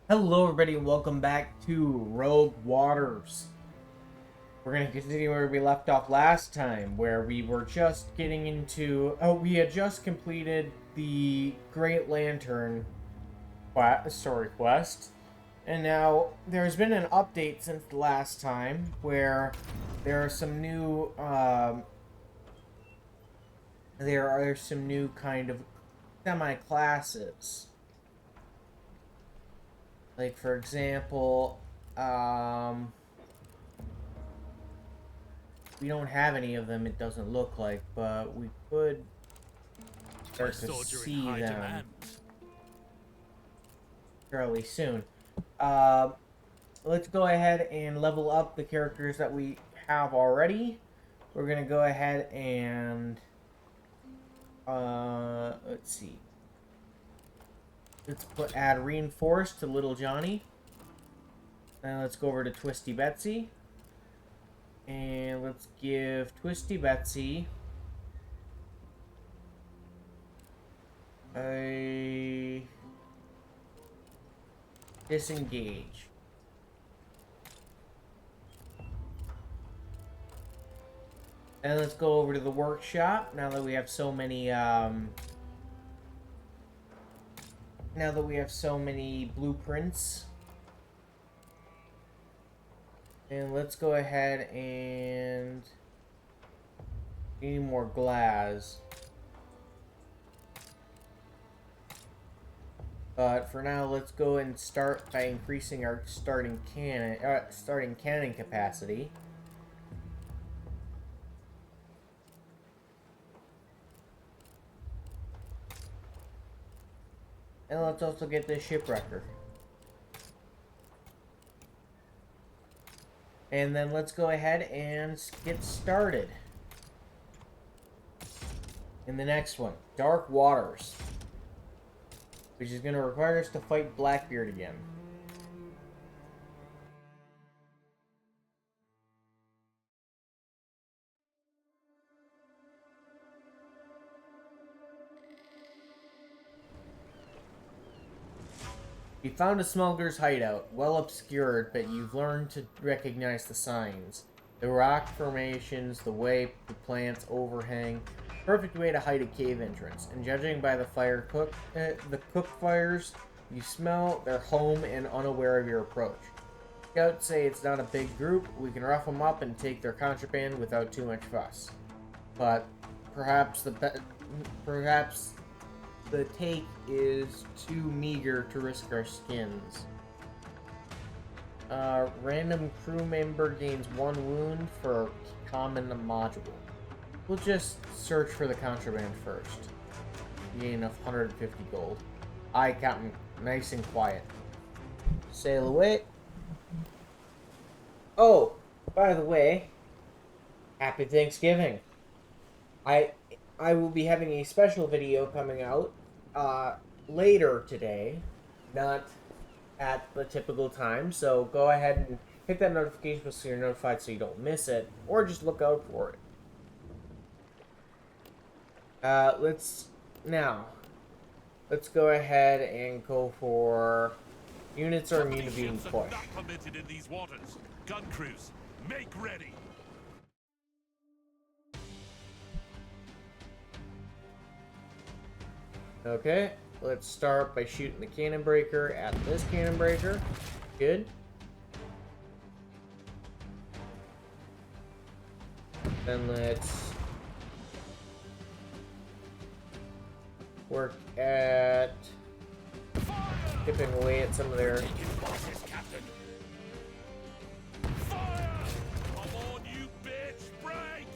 Hello everybody and welcome back to Rogue Waters. We're going to continue where we left off last time, where we were just getting into... we had just completed the Great Lantern story quest. And now there's been an update since the last time, where there are some new... there are some new kind of semi-classes. Like, for example, we don't have any of them, it doesn't look like, but we could start to see them fairly soon. Let's go ahead and level up the characters that we have already. We're going to go ahead and, let's see. Let's add Reinforced to Little Johnny. And let's go over to Twisty Betsy. And let's give Twisty Betsy a disengage. And let's go over to the workshop now that we have so many blueprints. And let's go ahead and need more glass. But for now, let's go and start by increasing our starting cannon capacity. And let's also get this shipwrecker. And then let's go ahead and get started. In the next one, Dark Waters, which is going to require us to fight Blackbeard again. You found a smuggler's hideout, well obscured, but you've learned to recognize the signs. The rock formations, the way the plants overhang, perfect way to hide a cave entrance. And judging by the the cook fires you smell, they're home and unaware of your approach. Scouts say it's not a big group. We can rough them up and take their contraband without too much fuss. But perhaps the take is too meager to risk our skins. Random crew member gains 1 wound for common module. We'll just search for the contraband first. Gain of 150 gold. Captain, nice and quiet. Sail away. Oh, by the way, happy Thanksgiving. I will be having a special video coming out later today, not at the typical time, so go ahead and hit that notification bell so you're notified so you don't miss it, or just look out for it. Let's go ahead and go for units are immune to being pushed. Not permitted in these waters. Gun crews, make ready. Okay, let's start by shooting the cannon breaker at this cannon breaker. Good. Then let's work at chipping away at some of their... Fire! Come on, you bitch! Break!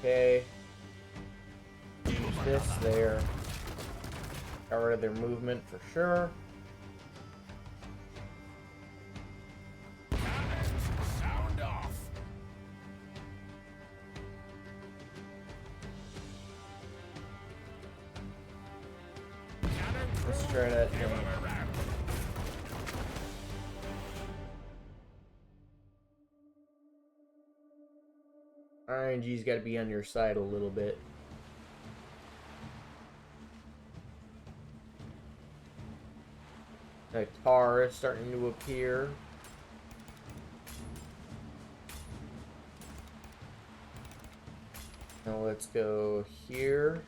Okay. Use this there. Got rid of their movement for sure. Sound off! Let's try that. RNG's got to be on your side a little bit. The car is starting to appear. Now let's go here.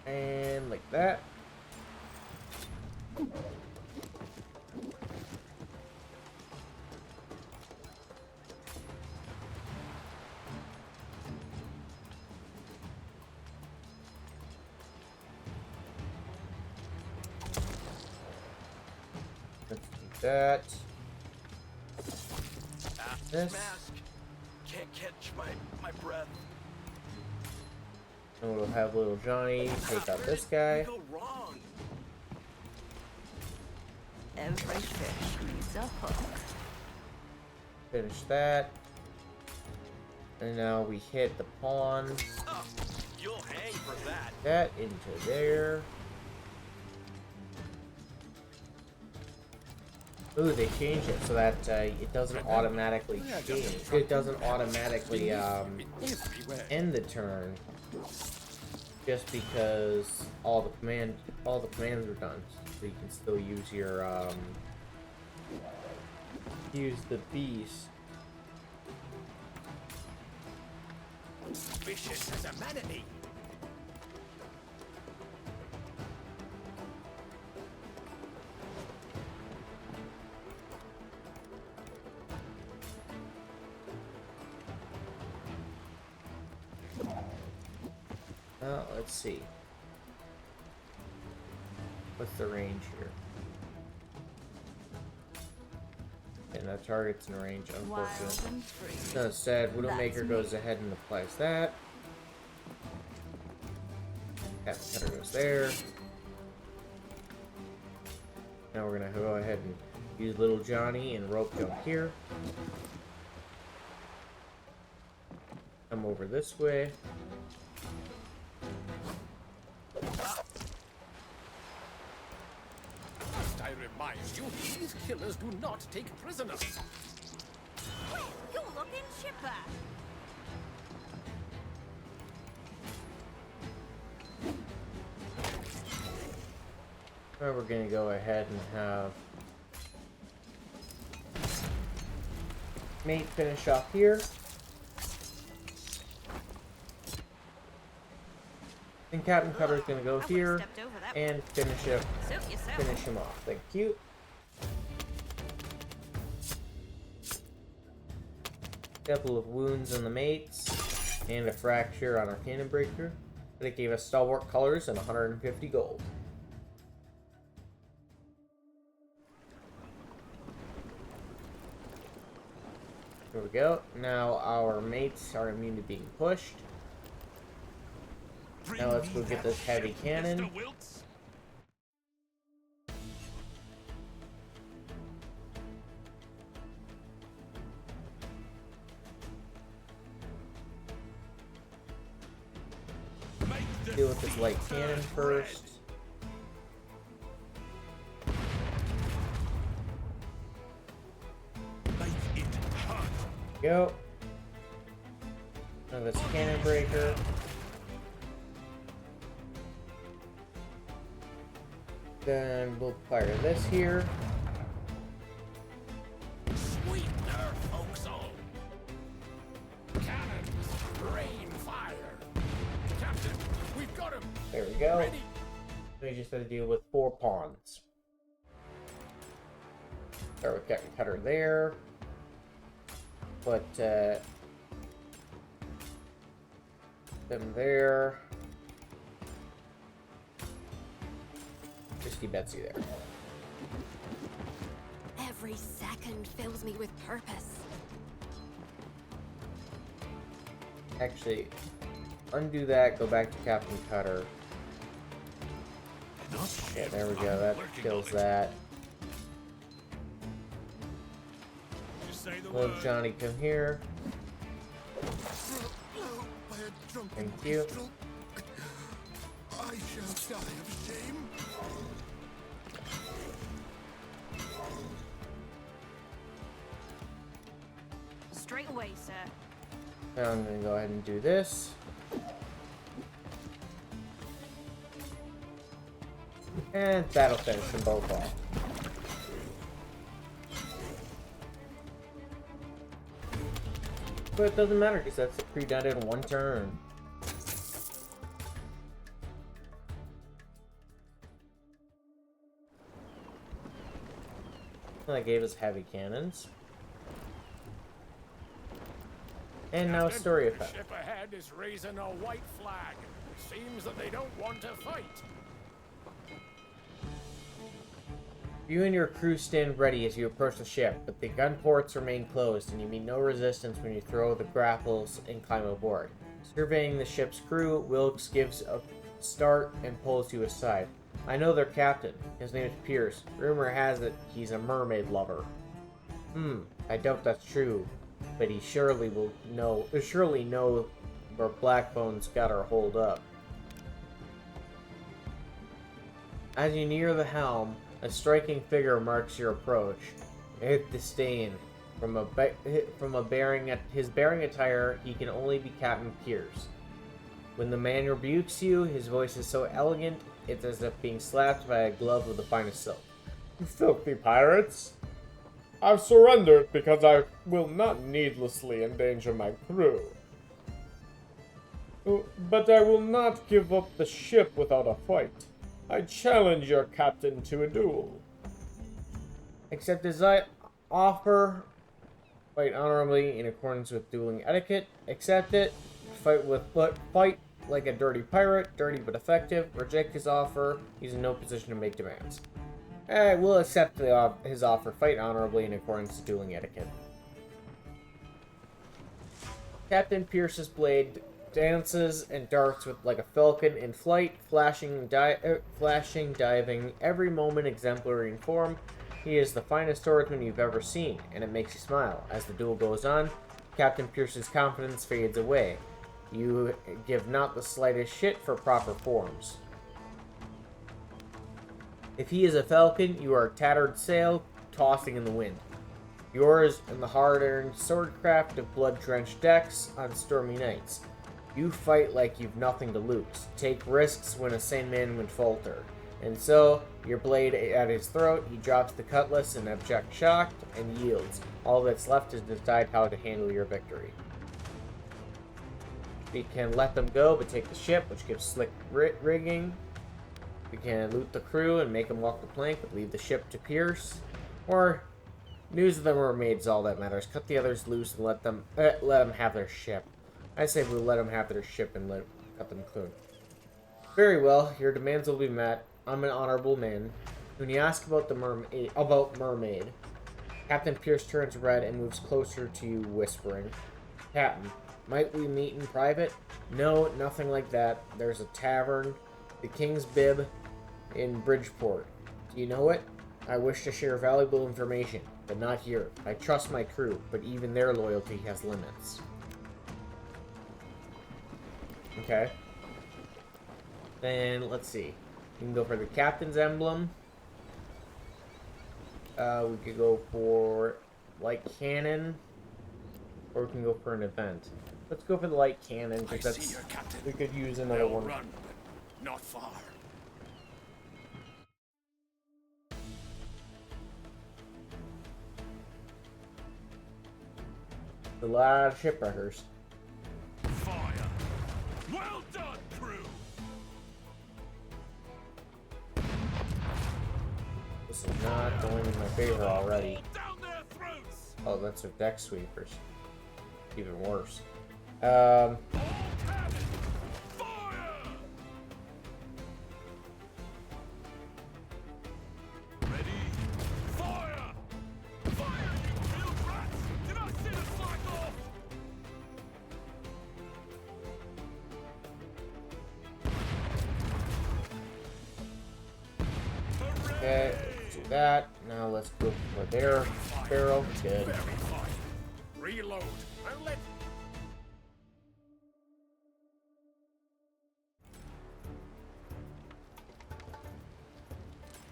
And like that. Let's do that. This. Mask. Can't catch my breath. And we'll have little Johnny take out this guy. Go wrong. Every fish needs a hook. Finish that. And now we hit the pawn. Oh, you'll hang for that. That into there. Ooh, they changed it so that it doesn't automatically change. It doesn't automatically end the turn, just because all the commands are done. So you can still use your use the beast. Vicious as a manatee. Let's see. What's the range here? And that target's in range, Wild unfortunately. and free. So sad, Widowmaker That's goes me. ahead and applies that. Captain Cutter goes there. Now we're gonna go ahead and use Little Johnny and rope jump here. Come over this way. Must I remind you, these killers do not take prisoners. You're looking chipper. Now we're gonna go ahead and have mate finish off here. And Captain Cutter's gonna go here Stepped over that. and finish Suit yourself. him off. Thank you. Couple of wounds on the mates and a fracture on our cannon breaker, but it gave us stalwart colors and 150 gold. There we go. Now our mates are immune to being pushed. Now let's go get this heavy cannon. Mr. Wilkes? Make the Deal with this light feet cannon turn first. red. Make it hurt. Go. Now this cannon breaker. Then we'll fire this here. Sweet nerve, forecastle. Cannons, rain fire. Captain, we've got him. There we go. Ready. We just had to deal with 4 pawns. Start with Captain Cutter there. Put them there. Christy Betsy there. Every second fills me with purpose. Actually, undo that, go back to Captain Cutter. Yeah, there we go, that kills that. Just say the Little word. Johnny, come here. By a drunken Thank you. minstrel. I shall die of shame. Straight away, sir. Now I'm gonna go ahead and do this. And that'll finish them both off. But it doesn't matter because that's pre-done in one turn. That gave us heavy cannons. And now story effect. The ship ahead is raising a white flag. Seems that they don't want to fight. You and your crew stand ready as you approach the ship, but the gun ports remain closed and you meet no resistance when you throw the grapples and climb aboard. Surveying the ship's crew, Wilkes gives a start and pulls you aside. I know their captain. His name is Pierce. Rumor has it he's a mermaid lover. I doubt that's true, but he surely know where Blackbone's got her holed up. As you near the helm, a striking figure marks your approach. With disdain, from his bearing attire, he can only be Captain Pierce. When the man rebukes you, his voice is so elegant, it's as if being slapped by a glove of the finest silk. You filthy pirates! I've surrendered because I will not needlessly endanger my crew. But I will not give up the ship without a fight. I challenge your captain to a duel. Accept his offer. Fight honorably in accordance with dueling etiquette. Accept it. Fight like a dirty pirate, dirty but effective. Reject his offer. He's in no position to make demands. We'll accept his offer. Fight honorably in accordance with dueling etiquette. Captain Pierce's blade dances and darts like a falcon in flight, flashing, diving, every moment exemplary in form. He is the finest swordsman you've ever seen, and it makes you smile. As the duel goes on, Captain Pierce's confidence fades away. You give not the slightest shit for proper forms. If he is a falcon, you are a tattered sail tossing in the wind. Yours in the hard-earned swordcraft of blood-drenched decks on stormy nights. You fight like you've nothing to lose. Take risks when a sane man would falter. And so, your blade at his throat, he drops the cutlass in abject shock and yields. All that's left is to decide how to handle your victory. We can let them go, but take the ship, which gives slick rigging. We can loot the crew and make them walk the plank, but leave the ship to Pierce. Or, news of the mermaids, all that matters. Cut the others loose and let them have their ship. I say we'll let them have their ship and cut them clean. Very well, your demands will be met. I'm an honorable man. When you ask about mermaid, Captain Pierce turns red and moves closer to you, whispering, "Captain, might we meet in private?" "No, nothing like that. There's a tavern, the King's Bib, in Bridgeport. Do you know it? I wish to share valuable information, but not here. I trust my crew, but even their loyalty has limits." Okay. Then, let's see. We can go for the captain's emblem. We could go for light cannon. Or we can go for an event. Let's go for the light cannon, because we could use another They'll one. run, but not far. A lot of shipwreckers. Fire! Well done, crew! This is not going in my favor already. Down their throats! Oh, that's their deck sweepers. Even worse. All cannon! Fire! Ready? Fire! Fire, you field rats! Did I see the flag off? Okay, let's do that. Now let's go for their barrel. Good. Very fine. Reload. And let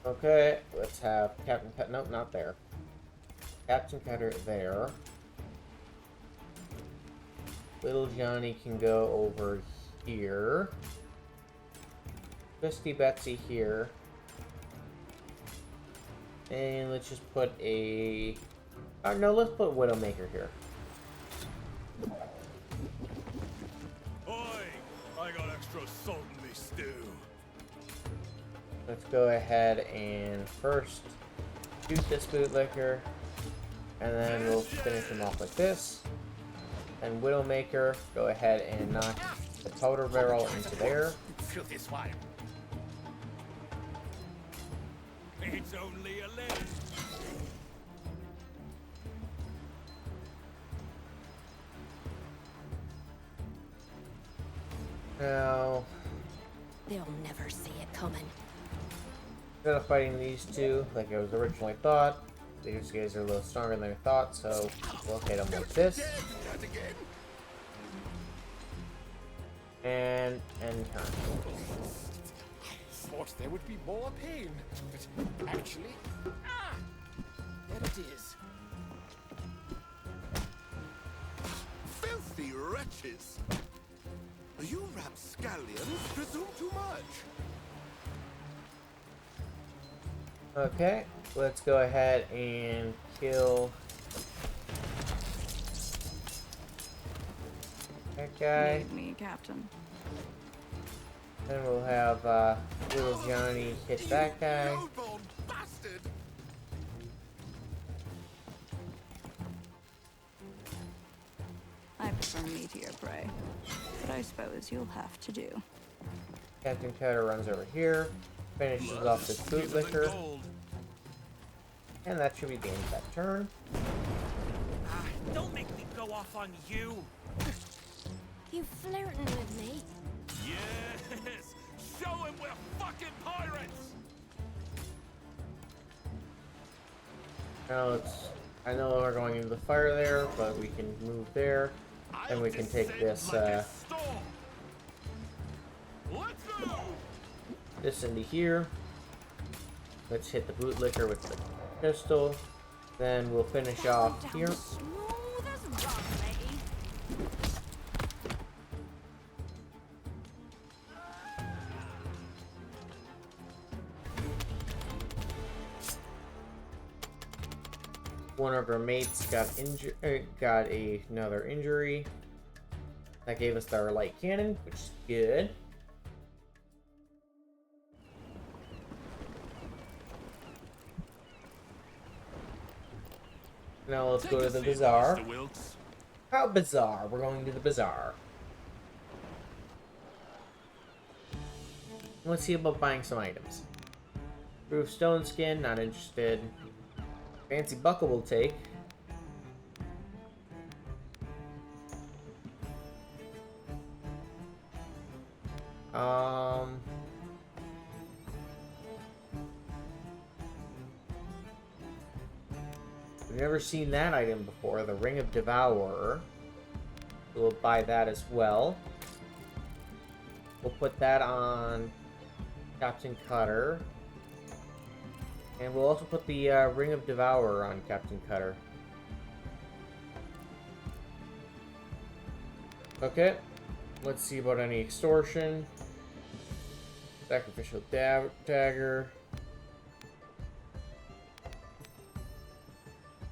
Okay, let's have Captain Pet. Nope, not there. Captain Cutter there. Little Johnny can go over here. Twisty Betsy here. And let's just put a... no, let's put Widowmaker here. Oi! I got extra salt in me stew. Let's go ahead and first shoot this bootlicker. And then we'll finish him off like this. And Widowmaker, go ahead and knock the powder barrel into there. Filthy swine. It's only a leg. Now, They'll never see it coming. instead of fighting these two like I was originally thought, these guys are a little stronger than I thought, so we'll hit them like this. And turn. Thought there would be more pain, but actually, there it is. Filthy wretches! You rapscallions presume too much. Okay, let's go ahead and kill that guy. Need me, Captain. Then we'll have Little Johnny hit that guy. Lowborn bastard! I prefer meteor prey, but I suppose you'll have to do. Captain Cutter runs over here, finishes off this bootlicker, and that should be the end of that turn. Don't make me go off on you. You flirting with me? Yes! Show him we're fucking pirates! Now I know we're going into the fire there, but we can move there, and we can take this Let's go! this into here. Let's hit the bootlicker with the pistol. Then we'll finish off Down here. smooth as rock, lady. One of our mates got another injury. That gave us our light cannon, which is good. Now let's go to the bazaar. How bizarre? We're going to the bazaar. Let's see about buying some items. Proof stone skin, not interested. Fancy buckle will take. We've never seen that item before, the Ring of Devourer. We'll buy that as well. We'll put that on Captain Cutter. And we'll also put the Ring of Devourer on Captain Cutter. Okay. Let's see about any extortion. Sacrificial dagger.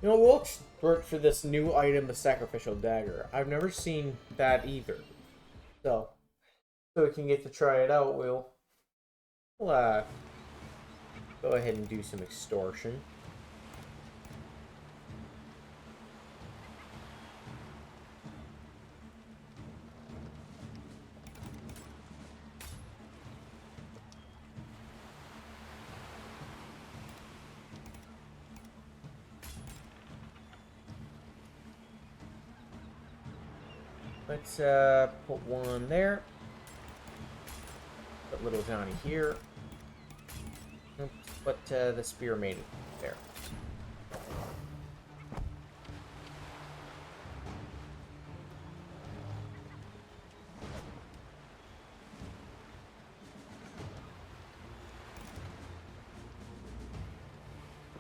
You know, we'll work for this new item, the Sacrificial Dagger. I've never seen that either. So we can get to try it out, we'll go ahead and do some extortion. Let's put one there. Put Little Johnny here. Let's put the Spear Maiden there.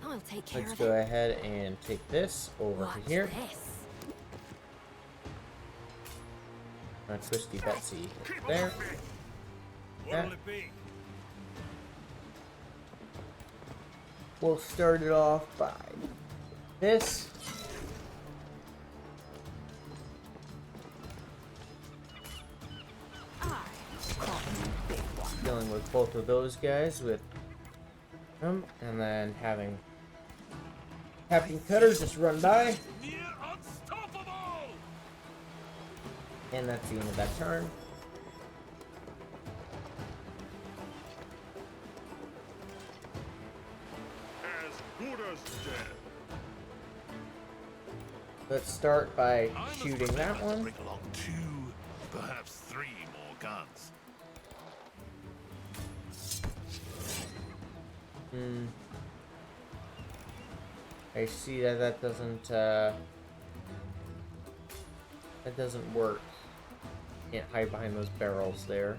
I'll take care Let's of go it. ahead and take this over Watch to here. this. Twisty Betsy Keep there. on me. Yeah. What'll it be? We'll start it off by this. I caught you, big one. Dealing with both of those guys with them, and then having Captain Cutter just run by, Near unstoppable! and that's the end of that turn. As good as dead. Let's start by I must shooting that remember to one. bring along 2, perhaps 3 more guns. I see that doesn't work. Can't hide behind those barrels there.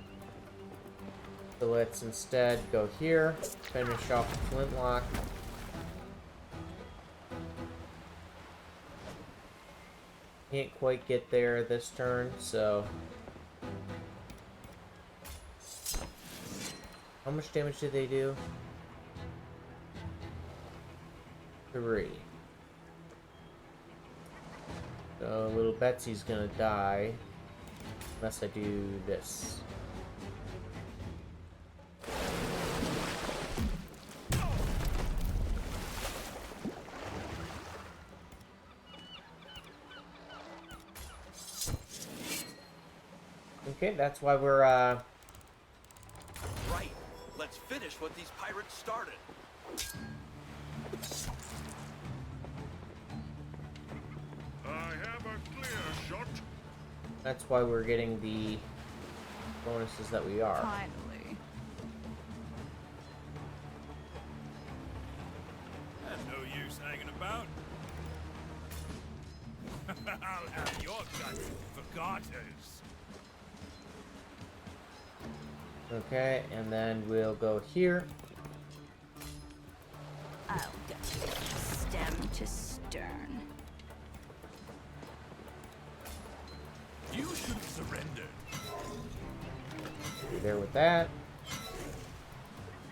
So let's instead go here, finish off the flintlock. Can't quite get there this turn, so how much damage did they do? 3. So little Betsy's gonna die unless I do this. Okay, that's why we're Right. Let's finish what these pirates started. I have a clear shot. that's why we're getting the bonuses that we are. Finally. There's no use hanging about. I'll have your guts for garters. Okay, and then we'll go here. I'll get you stem to stern. You should have surrendered. Be there with that.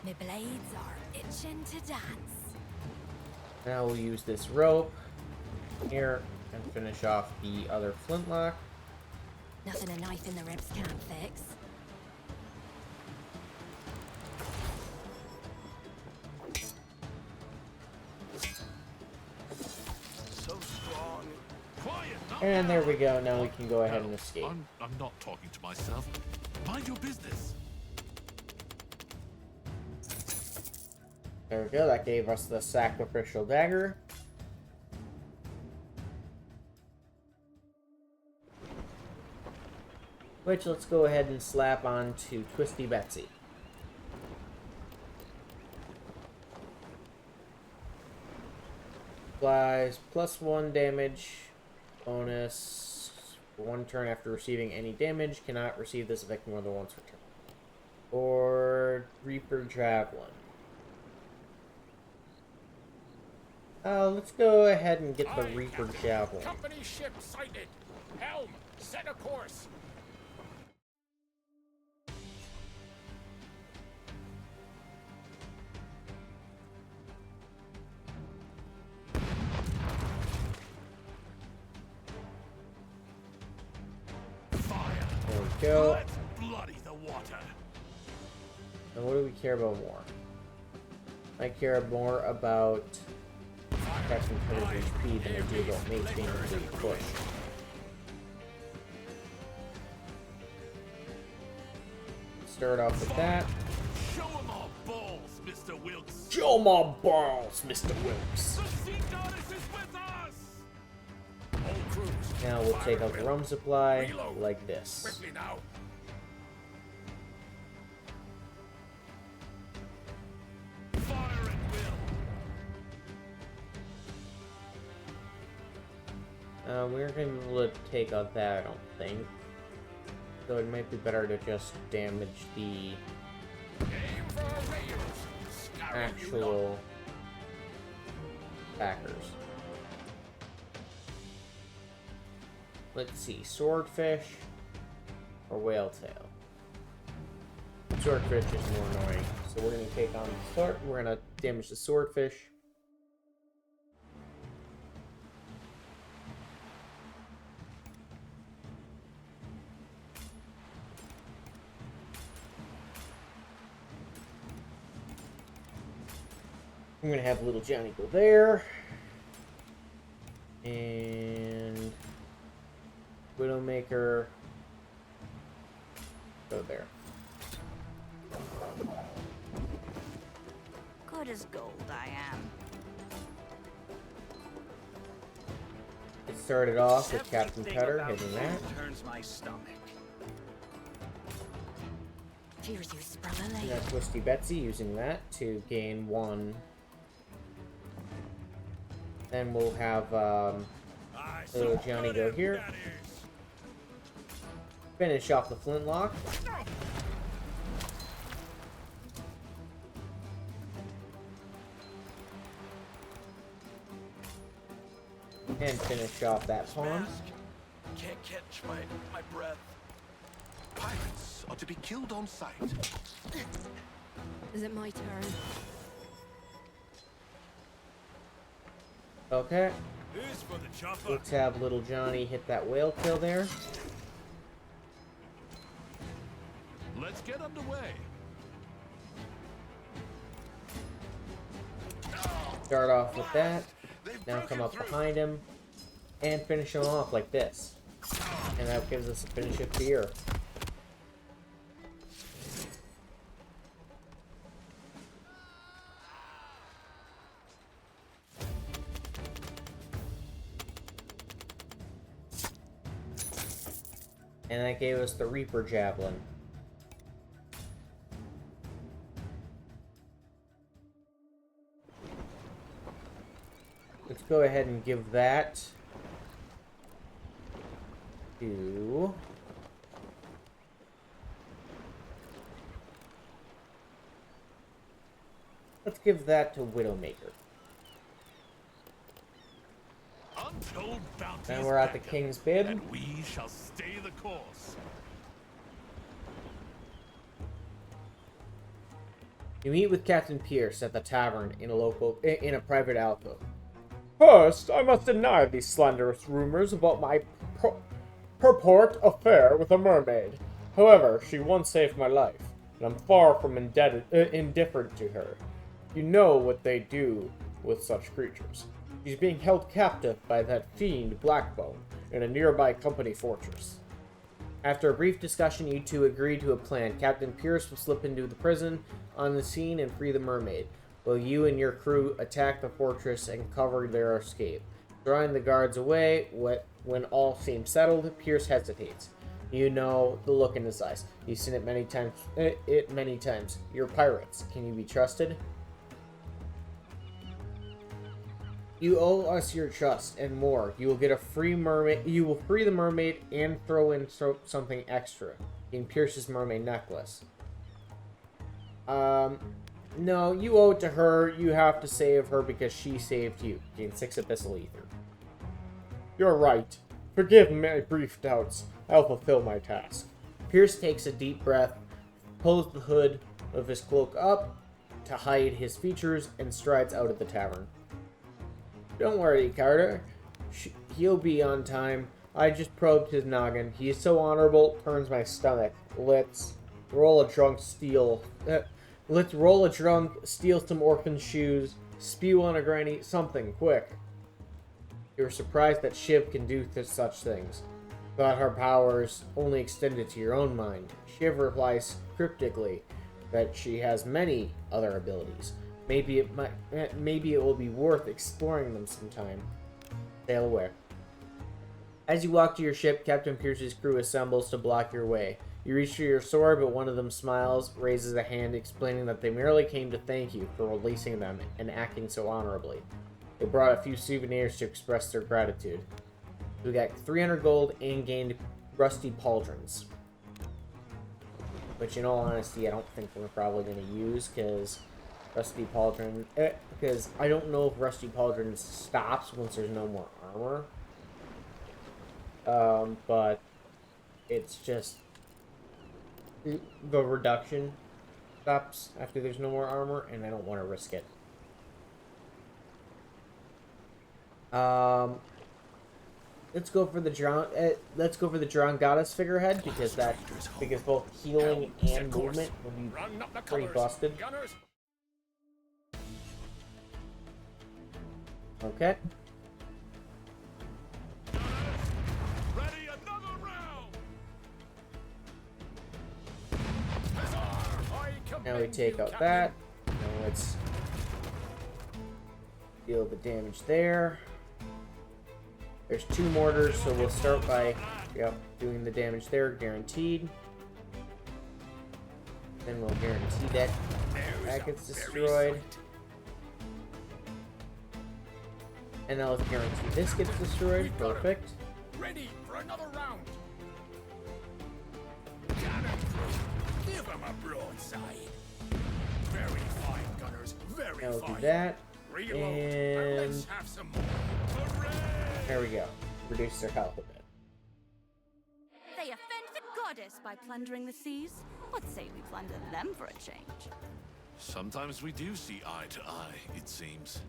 My blades are itching to dance. Now we'll use this rope here and finish off the other flintlock. Nothing a knife in the ribs can't fix. So strong. Quiet now. And there we go. Now we can go ahead and escape. I'm not talking to myself. Mind your business. There we go. That gave us the sacrificial dagger. Which let's go ahead and slap on to Twisty Betsy. Applies +1 damage bonus for 1 turn after receiving any damage. Cannot receive this effect more than once per turn. Or Reaper Javelin. Let's go ahead and get the Aye, Reaper Captain. Javelin. Company ship sighted. Helm, set a course. Fire. There we go. Let's bloody the water. And what do we care about more? I care more about Captain Cutter's HP than I do about Mage being able to push. Start off with that. Show 'em our balls, Mr. Wilkes. Show my balls, Mr. Wilkes. The sea goddess is with us. All crews. Now we'll take out the Fire rum supply Reload. like this. Quickly now. Fire at will. We aren't going to be able to take out that, I don't think. So it might be better to just damage the Aim for rails. Scarab you lot. actual backers. Let's see, swordfish. or whale tail? Swordfish is more annoying. So we're going to take on the sword. We're going to damage the swordfish. I'm going to have little Johnny go there. And Widowmaker go there. Good as gold, I am. It started off with Captain Cutter hitting that. Turns my stomach. Cheers, you sprung a And lady. then Twisty Betsy using that to gain 1. Then we'll have Aye, little so Johnny good go at here. that is. Finish off the flintlock. And finish off that pawn. Mask. Can't catch my breath. Pirates are to be killed on sight. Is it my turn? Okay, This for the chopper. let's have little Johnny hit that whale kill there. Let's get underway. Start off with that. Now come up behind him and finish him off like this. And that gives us a finish of fear. And that gave us the Reaper Javelin. Let's go ahead and give that to... Let's give that to Widowmaker. Untold bounties And we're at the beckon, King's Bid. and we shall stay the course. You meet with Captain Pierce at the tavern in a private alcove. First, I must deny these slanderous rumors about my purport affair with a mermaid. However, she once saved my life, and I'm far from indifferent to her. You know what they do with such creatures. She's being held captive by that fiend Blackbone in a nearby company fortress. After a brief discussion, you two agree to a plan. Captain Pierce will slip into the prison on the scene and free the mermaid, while you and your crew attack the fortress and cover their escape. Drawing the guards away, when all seems settled, Pierce hesitates. You know the look in his eyes. You've seen it many times. You're pirates. Can you be trusted? You owe us your trust and more. You will get a free mermaid. You will free the mermaid and throw in something extra in Pierce's mermaid necklace. No, you owe it to her. You have to save her because she saved you. Gain 6 abyssal ether. You're right. Forgive my brief doubts. I'll fulfill my task. Pierce takes a deep breath, pulls the hood of his cloak up to hide his features, and strides out of the tavern. Don't worry, Carter. He'll be on time. I just probed his noggin. He is so honorable, turns my stomach. Let's roll a drunk, steal some orphan shoes, spew on a granny, something, quick. You're surprised that Shiv can do such things. Thought her powers only extended to your own mind. Shiv replies cryptically that she has many other abilities. Maybe it will be worth exploring them sometime. Sail away. As you walk to your ship, Captain Pierce's crew assembles to block your way. You reach for your sword, but one of them smiles, raises a hand, explaining that they merely came to thank you for releasing them and acting so honorably. They brought a few souvenirs to express their gratitude. We got 300 gold and gained rusty pauldrons. Which, in all honesty, I don't think we're probably going to use, because rusty pauldron... because I don't know if rusty pauldron stops once there's no more armor. But it's just the reduction stops after there's no more armor, and I don't want to risk it. Let's go for the Drown Goddess figurehead because both healing and movement will be Run up the pretty colors. busted. Gunners, Okay. Ready another round. I Now we commend take you, out Captain. that. Now let's deal the damage there. There's 2 mortars, so we'll start by doing the damage there, guaranteed. Then we'll guarantee that that gets destroyed. And now let's guarantee this gets destroyed. Perfect. Ready for another round. Cannon through. Give him a broadside. Very fine, gunners. Very Now we'll fine. do that. Reload. And Let's have some more. there we go. Reduce their health a bit. They offend the goddess by plundering the seas. What say we plunder them for a change? Sometimes we do see eye to eye, it seems.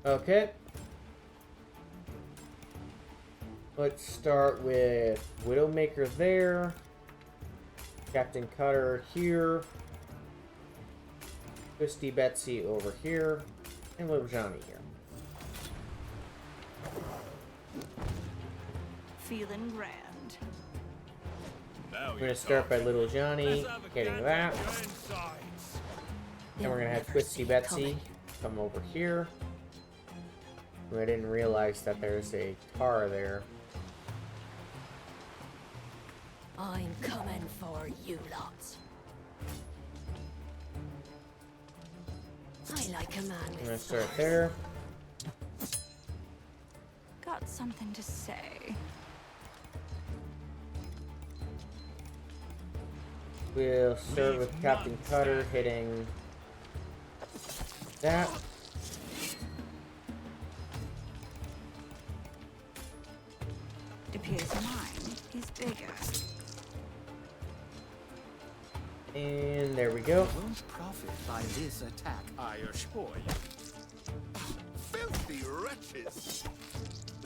Okay. Let's start with Widowmaker there. Captain Cutter here. Twisty Betsy over here. And Little Johnny here. Feeling grand. Now We're going to start by Little Johnny getting that. Insides. And we're going to have Twisty Betsy come over here. I didn't realize that there's a tar there. I'm coming for you lots. I like a man I'm with going to start scars. there. Got something to say. We'll start with Captain Cutter hitting that. It appears mine is bigger. And there we go. Won't profit by this attack. I assure you. Filthy wretches!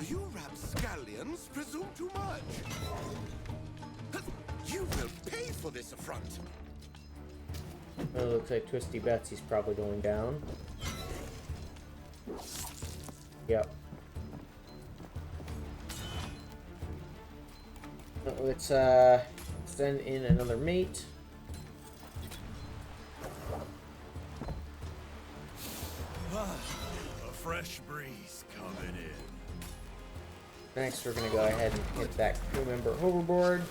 You rapscallions presume too much. You will pay for this affront. It looks like Twisty Betsy's probably going down. Yep. Let's send in another mate. A fresh breeze coming in. Next, we're gonna go ahead and hit that crew member overboard.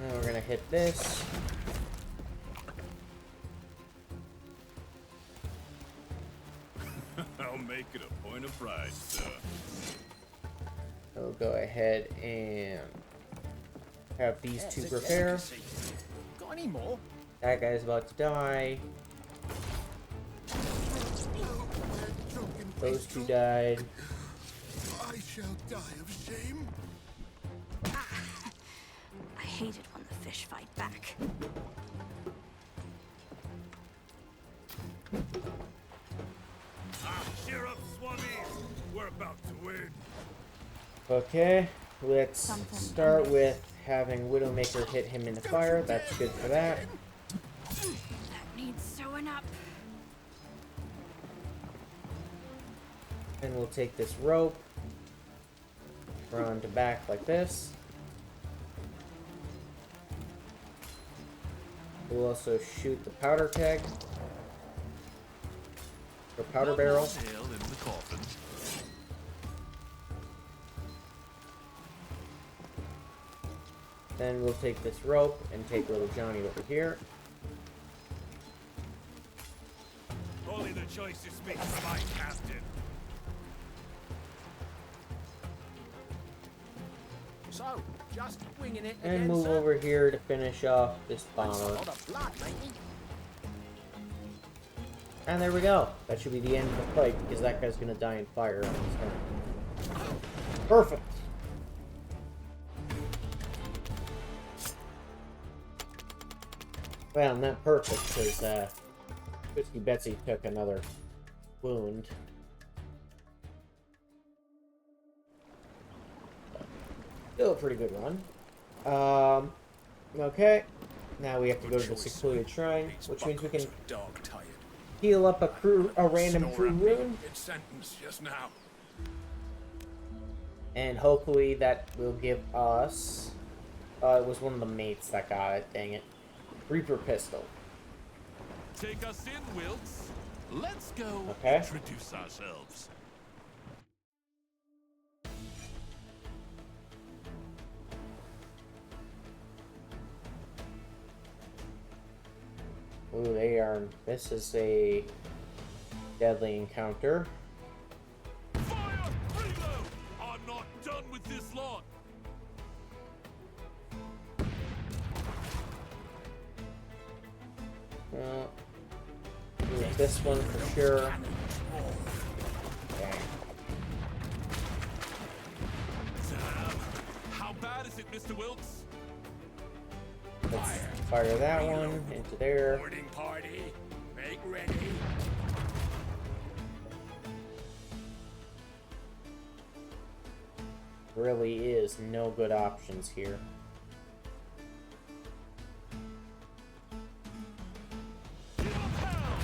And we're gonna hit this. I'll make it a point of pride, sir. We'll go ahead and have these Yes, two it's prepare. efficacy. Got any more? That guy's about to die. Those two died. I shall die of shame. I hate it when the fish fight back. Cheer up, swabbies. We're about to win. Okay, let's Something start with having Widowmaker hit him in the fire. That's good for that. That needs sewing up. And we'll take this rope, run to back like this. We'll also shoot the powder keg, or powder barrel. Nail in the coffin. Then we'll take this rope and take little Johnny over here. Only the choicest meat for my captain. So, just winging it And again, move sir? over here to finish off this That's a bomber. lot of blood, matey. And there we go. That should be the end of the fight, because that guy's gonna die in fire on his turn. Perfect. Well, not perfect, because, Whiskey Betsy took another wound. Still a pretty good run. Okay. Now we have to go to the Secluded Shrine, which means we can Dog tired. heal up a random crew rune, In sentence just now. and hopefully that will give us... it was one of the mates that got it, dang it. Reaper Pistol. Take us in, Wilkes. Let's go Okay. introduce ourselves. Ooh, they are... This is a deadly encounter. Fire! Reload! I'm not done with this lot. Well, this one for sure. Dang. Damn. How bad is it, Mr. Wilkes? Let's fire that one into there. Boarding party. Make ready. Really is no good options here. Give 'em hell!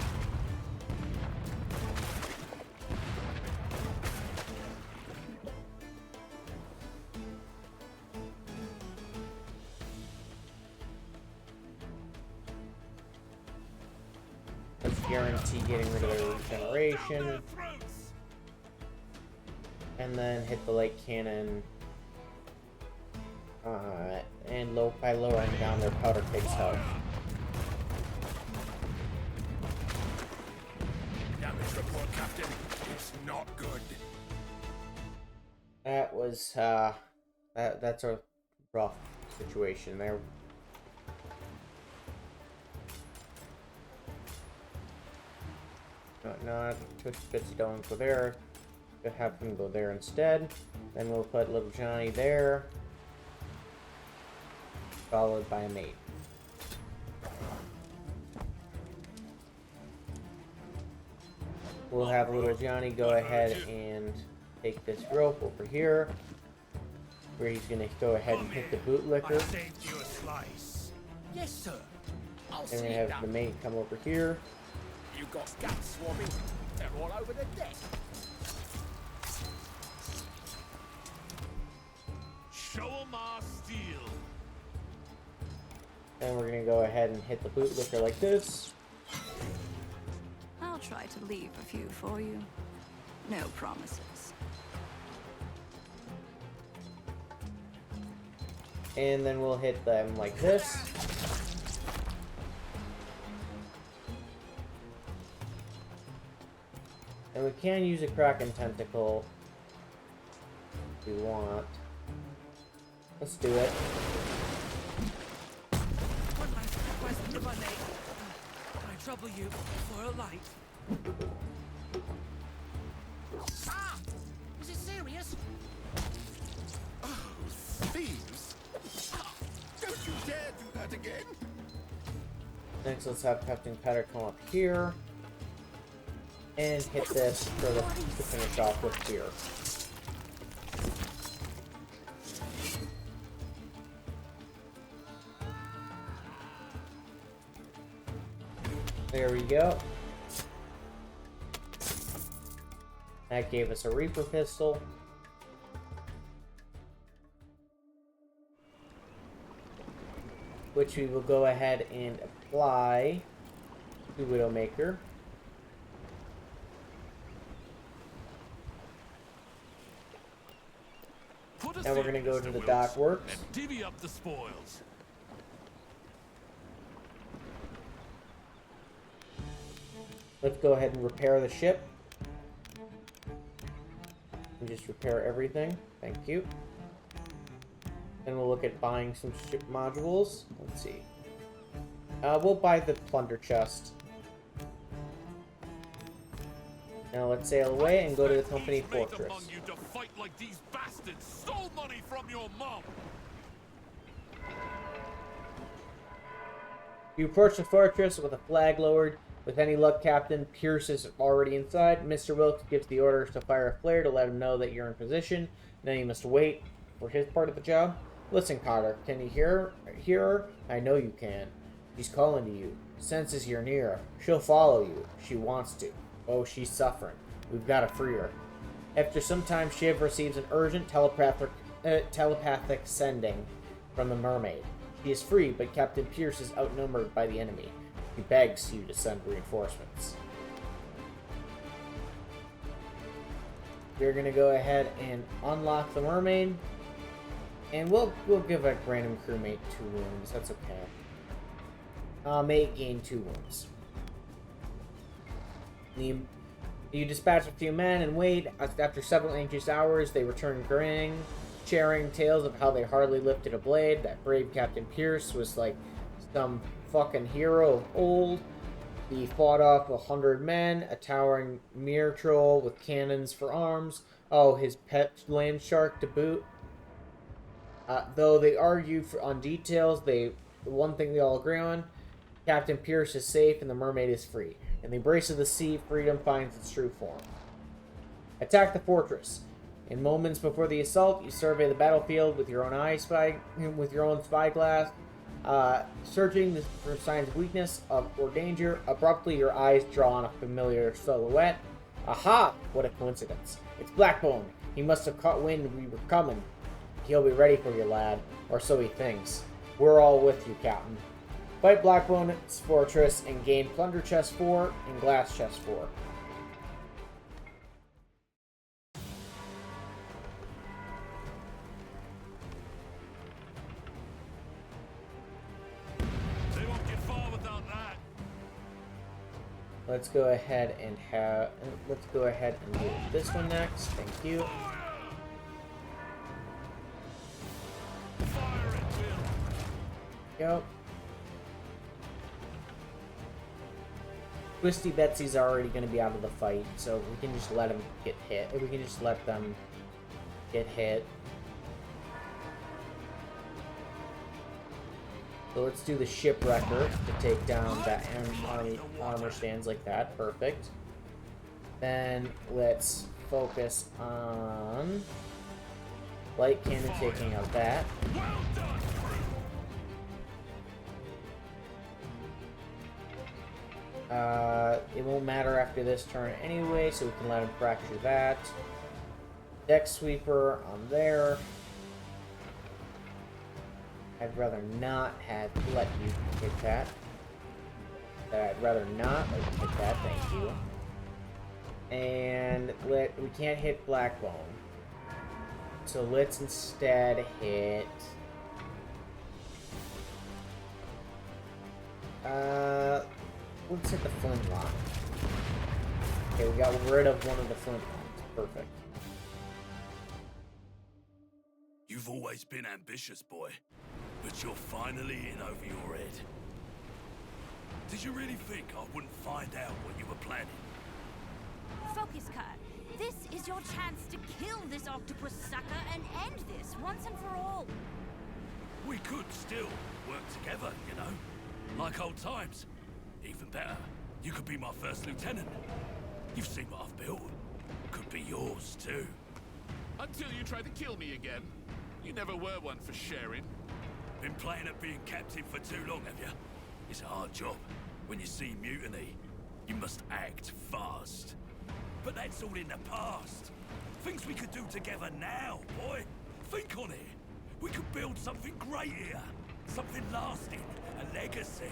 Let's guarantee getting rid of their regeneration. Their throats! And then hit the light cannon. And by lowering down their powder keg's health. Damage report, Captain. It's not good. That was, that's a rough situation there. No, Twitch Bits don't go there. We'll have him go there instead. Then we'll put little Johnny there. Followed by a mate. We'll have little Johnny go ahead and take this rope over here, where he's gonna go ahead and hit the bootlicker. Saved you a slice. Yes, sir. I'll And see we that. have the mate come over here. You got scats swarming. They're all over the deck. Show 'em our steel. And we're gonna go ahead and hit the bootlicker like this. I'll try to leave a few for you. No promises. And then we'll hit them like this. And we can use a Kraken Tentacle if we want. Let's do it. One last request, if I may. Can I trouble you for a light? Ah! Was it serious? Oh, thieves! Ah, don't you dare do that again! Next, let's have Captain Cutter come up here. And hit this for the, to finish off with here. There we go. That gave us a Reaper Pistol. Which we will go ahead and apply to Widowmaker. Put us Now we're in, gonna go Mr. to the Wilkes, dock works. and divvy up the spoils. Let's go ahead and repair the ship. And just repair everything. Thank you. Then we'll look at buying some ship modules. Let's see. We'll buy the plunder chest. Now let's sail away and go to the company Each mate fortress. among you to fight like these bastards stole money from your mom. You approach the fortress with a flag lowered. With any luck, Captain Pierce is already inside. Mr. Wilkes gives the orders to fire a flare to let him know that you're in position. Then you must wait for his part of the job. Listen, Cotter, can you hear her? I know you can. She's calling to you. Senses you're near. She'll follow you. She wants to. Oh, she's suffering. We've got to free her. After some time, Shiv receives an urgent telepathic sending from the mermaid. She is free, but Captain Pierce is outnumbered by the enemy. He begs you to send reinforcements. We're gonna go ahead and unlock the mermaid, and we'll give a random crewmate 2 wounds. That's okay. Mate gain 2 wounds. You dispatch a few men and wait. After several anxious hours, they return grinning, sharing tales of how they hardly lifted a blade. That brave Captain Pierce was like some fucking hero of old. He fought off 100 men, a towering mere troll with cannons for arms. Oh, his pet land shark to boot. Though they argue on details, the one thing they all agree on: Captain Pierce is safe and the mermaid is free. In the embrace of the sea, freedom finds its true form. Attack the fortress. In moments before the assault, you survey the battlefield with your own spyglass, searching for signs of weakness or danger. Abruptly, your eyes draw on a familiar silhouette. Aha! What a coincidence! It's Blackbone. He must have caught wind we were coming. He'll be ready for you, lad, or so he thinks. We're all with you, Captain. Fight Blackbone's fortress and gain Plunder Chest 4 and Glass Chest 4. They won't get far without that. Let's go ahead and do this one next. Thank you. Fire at will. Go. Twisty Betsy's already going to be out of the fight, so we can just let him get hit. We can just let them get hit. So let's do the Shipwrecker to take down that armor stands like that. Perfect. Then let's focus on Light Cannon taking out that. Well done, crew. It won't matter after this turn anyway, so we can let him fracture that. Deck Sweeper on there. I'd rather not let you hit that. I'd rather not let you hit that, thank you. And we can't hit Blackbone. So let's instead hit... let's hit the flintlock. Okay, we got rid of one of the flintlocks. Perfect. You've always been ambitious, boy, but you're finally in over your head. Did you really think I wouldn't find out what you were planning? Focus, Kurt. This is your chance to kill this octopus sucker and end this once and for all. We could still work together, you know? Like old times. Even better, you could be my first lieutenant. You've seen what I've built. Could be yours, too. Until you try to kill me again. You never were one for sharing. Been playing at being captain for too long, have you? It's a hard job. When you see mutiny, you must act fast. But that's all in the past. Things we could do together now, boy. Think on it. We could build something great here. Something lasting. A legacy.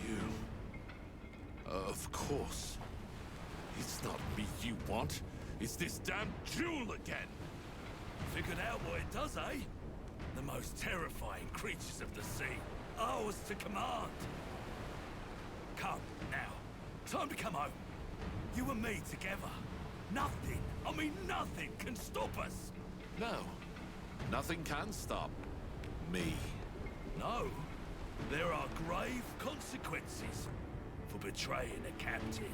You... of course. It's not me you want. It's this damn jewel again. Figured out what it does, eh? The most terrifying creatures of the sea. Ours to command. Come, now. Time to come home. You and me together. Nothing, I mean nothing, can stop us. No. Nothing can stop me. No. There are grave consequences for betraying a captain.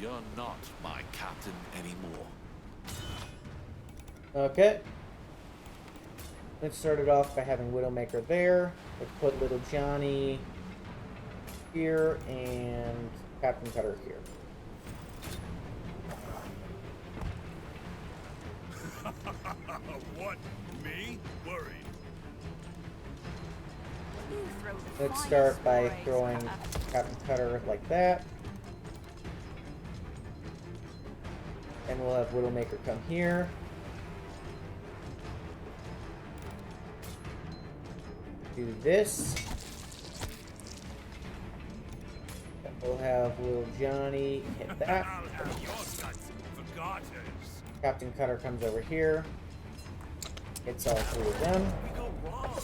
You're not my captain anymore. Okay. Let's start it off by having Widowmaker there. Let's put little Johnny here and Captain Cutter here. What? Me? Worried? You throw the Let's finest start by sprays, throwing Cutter. Captain Cutter like that. And we'll have Widowmaker come here. Do this. And we'll have little Johnny hit that. I'll have your guts for garters. Captain Cutter comes over here. Hits all three of them. We go wrong.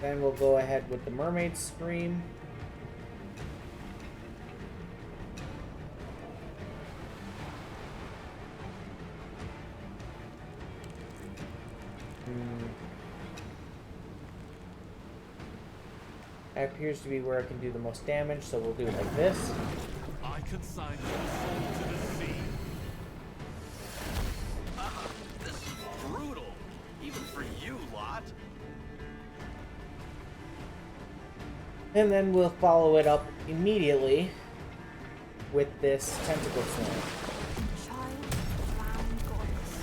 Then we'll go ahead with the Mermaid Scream. That appears to be where I can do the most damage, so we'll do it like this. I consign your soul to the sea. This is brutal. Even for you, lot. And then we'll follow it up immediately with this Tentacle Slam. Child, round goddess.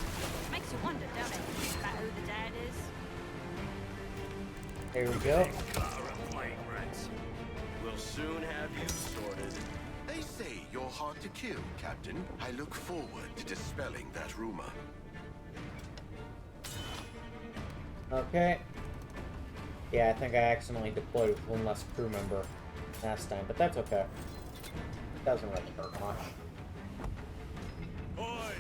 Makes you wonder, don't it, about who the dad is? There we go. Clara plague rats. We'll soon have you sorted. They say you're hard to kill, Captain. I look forward to dispelling that rumor. Okay. Yeah, I think I accidentally deployed with one less crew member last time, but that's okay. Doesn't really hurt much. Oi!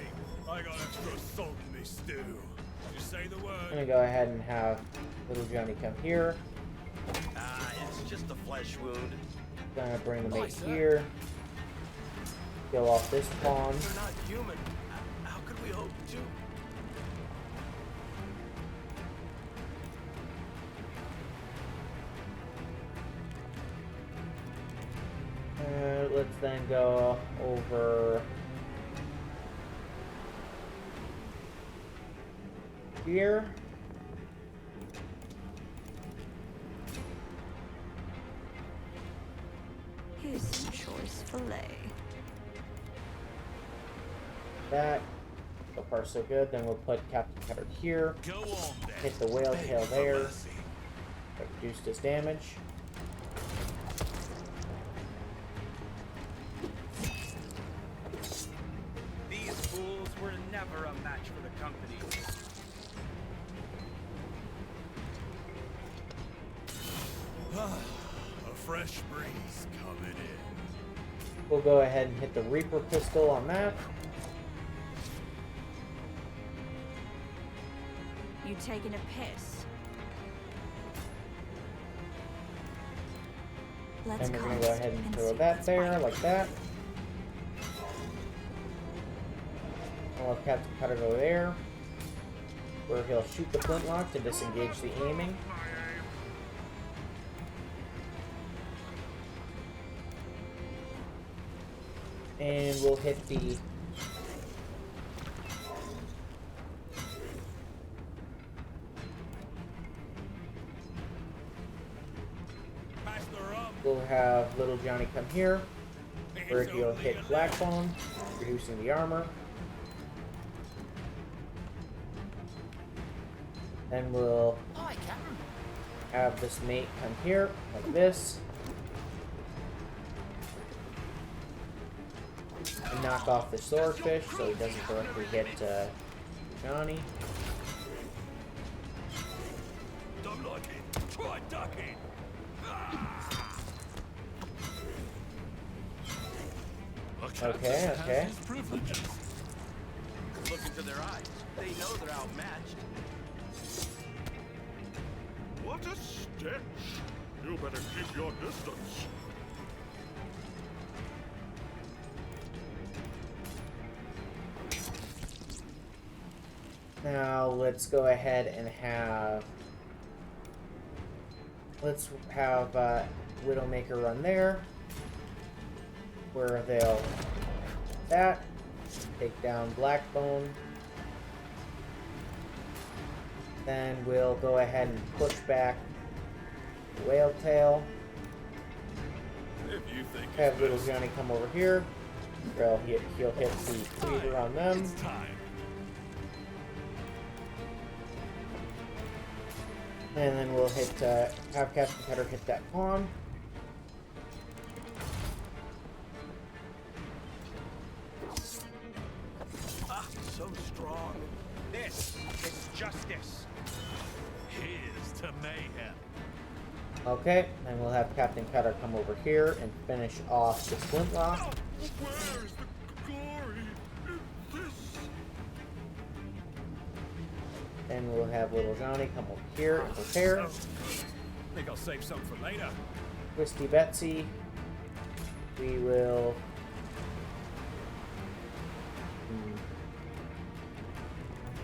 I got extra salt in this stew. You say the I'm word. gonna go ahead and have little Johnny come here. It's just a flesh wound. Gonna bring the mate Nice, huh? here. Kill off this pawn. They're not human. How could we hope to? Let's then go over here. Here's some choice filet. That. So far so good. Then we'll put Captain Cutter here. Go on then. Hit the whale tail For there. mercy. That reduced his damage. These fools were never a match for the company. A fresh breeze coming in. We'll go ahead and hit the Reaper pistol on that. You taking a piss? Let's And we're gonna cast go ahead and and throw see that what's there, biting. like that. I'll have Captain Cutter go there, where he'll shoot the flintlock to disengage the aiming. And we'll hit the Pass the rum. we'll have little Johnny come here, where he'll hit Blackbone, reducing the armor. Then we'll Hi, Captain. have this mate come here, like this. And knock off the swordfish so he doesn't directly hit Johnny. Don't like it. Try ducking. Okay, okay. His privileges. Look into their eyes. They know they're outmatched. What a stench! You better keep your distance. Now let's go ahead and have Widowmaker run there, where they'll that take down Blackbone. Then we'll go ahead and push back Whale Tail. If you think Have Little Johnny come over here. He'll hit the cleaver on them. it's time. And then we'll hit, have Captain Cutter hit that pawn. Ah, so strong. This is justice. Here's to mayhem. Okay, and we'll have Captain Cutter come over here and finish off the Flintlock. Where's the glory in this? Then we'll have Little Johnny come over here and prepare. Think I'll save some for later. Twisty Betsy. We will...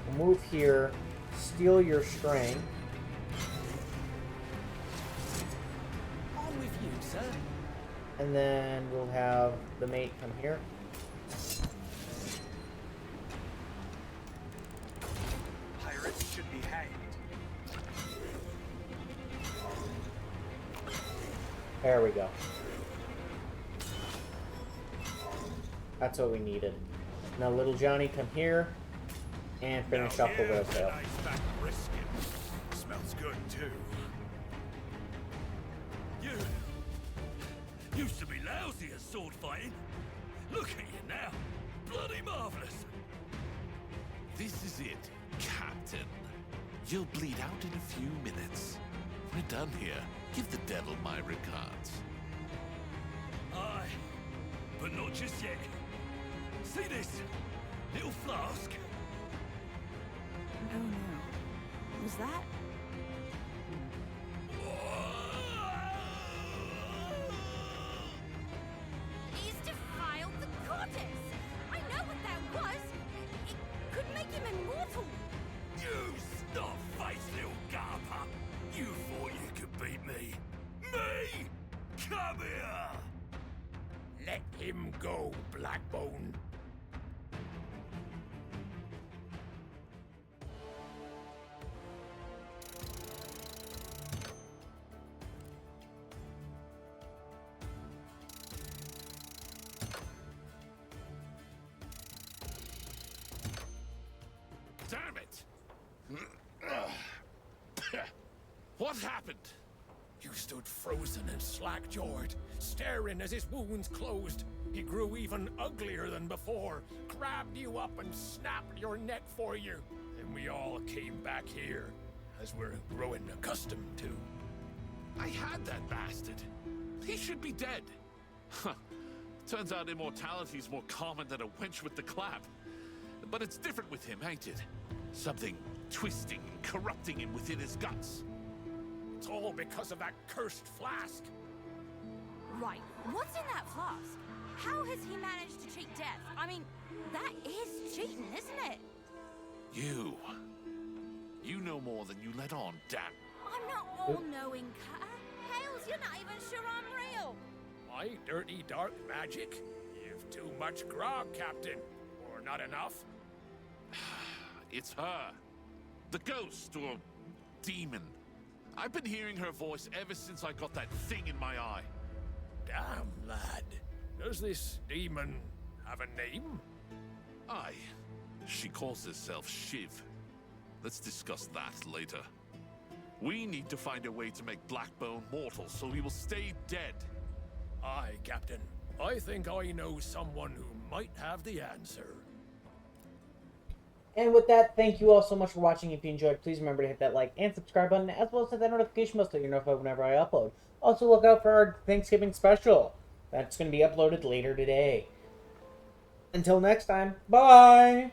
We'll move here. Steal your strength. On with you, sir. And then we'll have the mate come here. Pirates should be hanged. There we go. That's what we needed. Now Little Johnny, come here and finish off the whale tail. Nice fat brisket. Smells good too. You used to be lousy at sword fighting. Look at you now. Bloody marvelous. This is it, Captain. You'll bleed out in a few minutes. We're done here. Give the devil my regards. Aye, but not just yet. See this little flask? Oh no. Was that? He's defiled the goddess! I know what that was! It could make him immortal! You snot-faced little garper! You thought you could beat me? Me? Come here! Let him go, Blackbone. Damn it! What happened? You stood frozen and slack-jawed, staring as his wounds closed. He grew even uglier than before, grabbed you up and snapped your neck for you. And we all came back here, as we're growing accustomed to. I had that bastard. He should be dead. Huh. Turns out immortality's more common than a wench with the clap. But it's different with him, ain't it? Something twisting, corrupting him within his guts. It's all because of that cursed flask. Right, what's in that flask? How has he managed to cheat death? I mean, that is cheating, isn't it? You know more than you let on, damn. I'm not all-knowing, Cutter. Hells, you're not even sure I'm real! My dirty dark magic? You've too much grog, Captain. Or not enough? It's her. The ghost, or demon. I've been hearing her voice ever since I got that thing in my eye. Damn, lad. Does this demon have a name? Aye. She calls herself Shiv. Let's discuss that later. We need to find a way to make Blackbone mortal so he will stay dead. Aye, Captain. I think I know someone who might have the answer. And with that, thank you all so much for watching. If you enjoyed, please remember to hit that like and subscribe button, as well as hit that notification bell so you're notified whenever I upload. Also, look out for our Thanksgiving special. That's going to be uploaded later today. Until next time, bye!